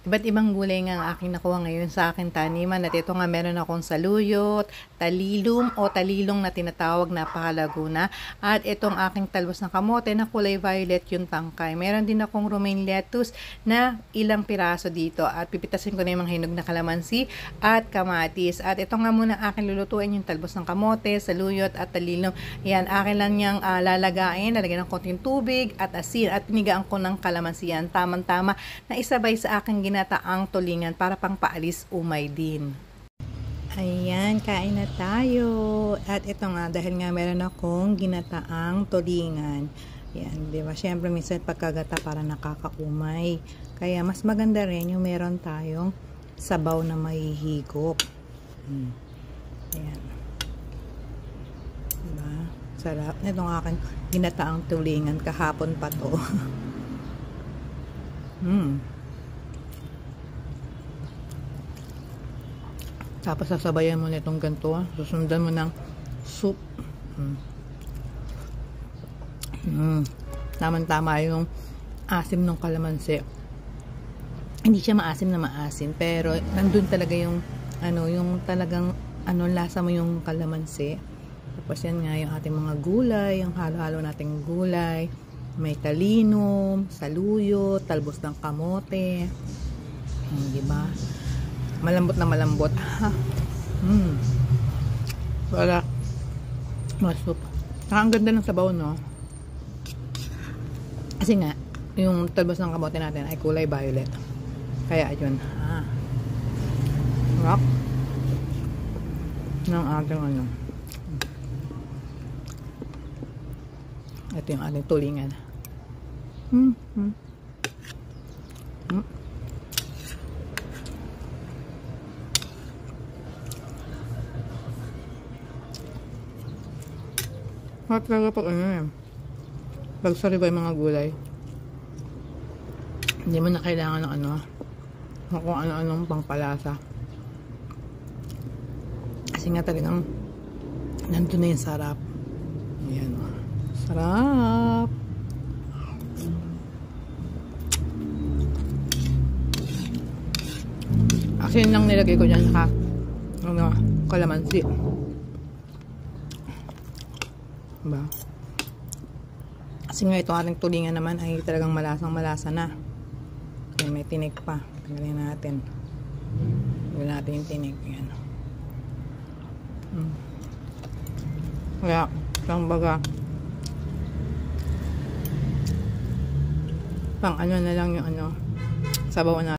Iba't ibang gulay nga ang aking nakuha ngayon sa aking taniman at ito nga meron akong saluyot, talilum o talilong na tinatawag, napakalago na. At itong aking talbos ng kamote na kulay violet yung tangkay. Meron din akong romaine lettuce na ilang piraso dito at pipitasin ko na yung mga hinog na kalamansi at kamatis. At ito nga muna aking lulutuin yung talbos ng kamote, saluyot at talilong. Yan, akin lang niyang lalagain, lalagyan ng konting tubig at asin at pinigaan ko ng kalamansi yan. Tamang-tama na isabay sa aking ginataang tulingan para pang paalis umay din. Ayan, kain na tayo. At ito nga, dahil nga meron akong ginataang tulingan. Yan, di ba? Siyempre, minsan pagkagata para nakakaumay. Kaya mas maganda rin yung meron tayong sabaw na mahihigop. Ayan. Diba? Sarap. Itong aking ginataang tulingan. Kahapon pa to. Tapos sasabayan mo nitong ganito, susundan mo ng soup. Tama-tama yung asim ng kalamansi. Hindi siya maasim na maasim, pero nandun talaga yung yung talagang lasa mo yung kalamansi. Tapos yan nga yung ating mga gulay, yung halo-halo nating gulay. May talinum, saluyot, talbos ng kamote. Diba? Malambot na malambot. Wala. Masop. Ang ganda ng sabaw, no? Kasi nga, yung talbos ng kamote natin ay kulay violet. Kaya, yun. Rock. Ng ating ito yung ating tulingan. At talaga pag pag sariwa yung mga gulay, hindi mo na kailangan ng kung ano-anong pangpalasa. Kasi nga talagang nandun na yung sarap. Ayan. Sarap! Kasi yun lang nilagay ko dyan sa kalamansi. Diba? Kasi nga ito ating tulingan naman ay talagang malasang malasa na. Kaya may tinik pa. Tanggalin natin. Tanggalin natin yung tinik. Ayan. Kaya, lang baga pang na lang yung sabaw na